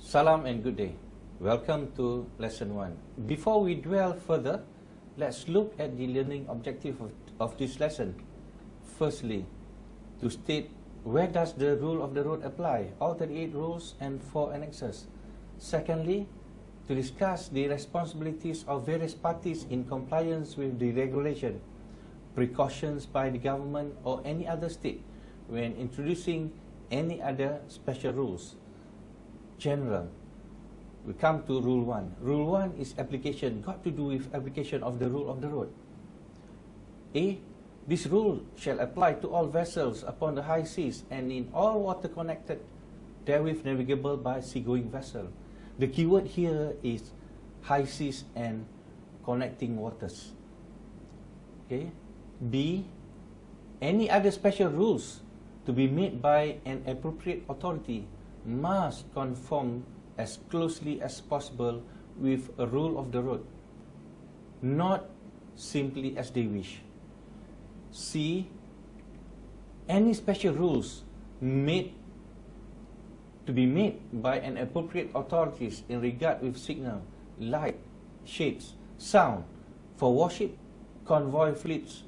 Salam and good day. Welcome to Lesson 1. Before we dwell further, let's look at the learning objective of this lesson. Firstly, to state where does the rule of the road apply, all 38 rules and 4 annexes. Secondly, to discuss the responsibilities of various parties in compliance with the regulation, precautions by the government or any other state when introducing any other special rules. General. We come to Rule 1. Rule 1 is application, got to do with application of the rule of the road. A. This rule shall apply to all vessels upon the high seas and in all water connected therewith navigable by seagoing vessel. The keyword here is high seas and connecting waters. Okay. B. Any other special rules to be made by an appropriate authority must conform as closely as possible with a rule of the road, not simply as they wish. C. Any special rules to be made by an appropriate authorities in regard with signal, light, shades, sound for warship, convoy fleets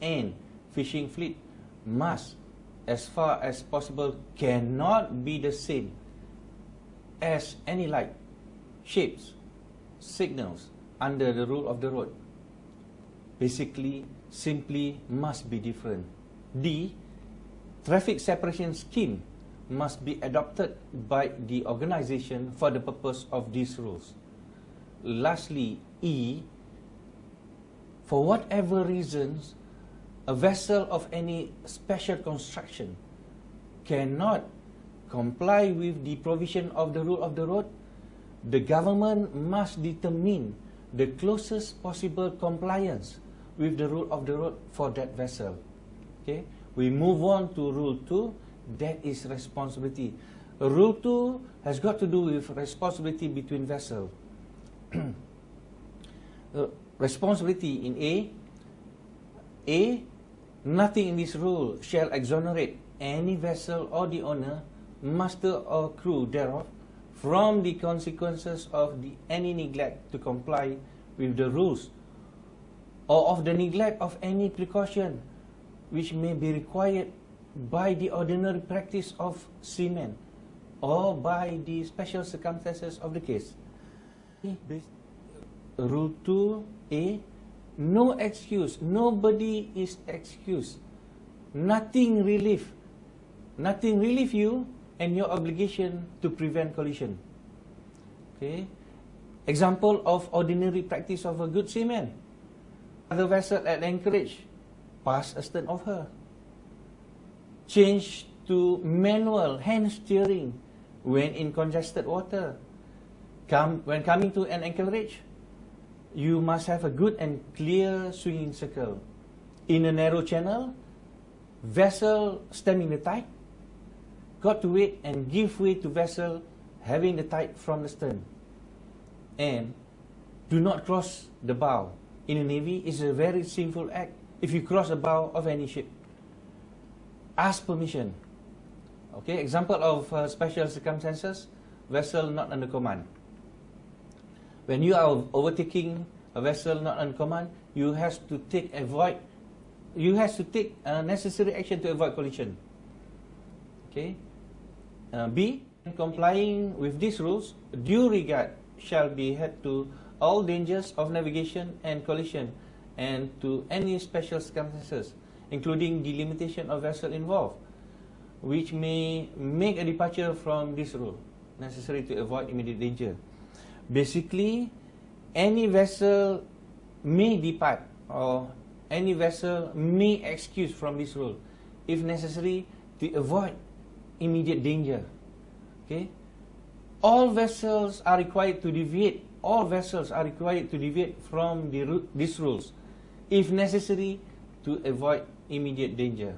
and fishing fleet must, as far as possible, cannot be the same as any light, shapes, signals under the rule of the road. Basically, simply must be different. D. Traffic separation scheme must be adopted by the organization for the purpose of these rules. Lastly, E. For whatever reasons, a vessel of any special construction cannot comply with the provision of the rule of the road, the government must determine the closest possible compliance with the rule of the road for that vessel. Okay, we move on to Rule 2, that is responsibility. Rule 2 has got to do with responsibility between vessels. Responsibility in A. Nothing in this rule shall exonerate any vessel or the owner, master or crew thereof from the consequences of any neglect to comply with the rules or of the neglect of any precaution which may be required by the ordinary practice of seamen or by the special circumstances of the case. Rule 2A. No excuse, nobody is excused. Nothing relieve you and your obligation to prevent collision. Okay. Example of ordinary practice of a good seaman. The vessel at anchorage, pass astern of her. Change to manual hand steering when in congested water. When coming to an anchorage, you must have a good and clear swinging circle. In a narrow channel, vessel stemming the tide, got to wait and give way to vessel having the tide from the stern. And do not cross the bow. In the Navy, it's a very sinful act if you cross the bow of any ship. Ask permission. Okay, example of special circumstances, vessel not under command. When you are overtaking a vessel not under command, you have to take necessary action to avoid collision. Okay. B. Complying with these rules, due regard shall be had to all dangers of navigation and collision and to any special circumstances, including the limitation of vessel involved, which may make a departure from this rule, necessary to avoid immediate danger. Basically, any vessel may depart or any vessel may excuse from this rule if necessary to avoid immediate danger. Okay? All vessels are required to deviate. All vessels are required to deviate from these rules if necessary to avoid immediate danger.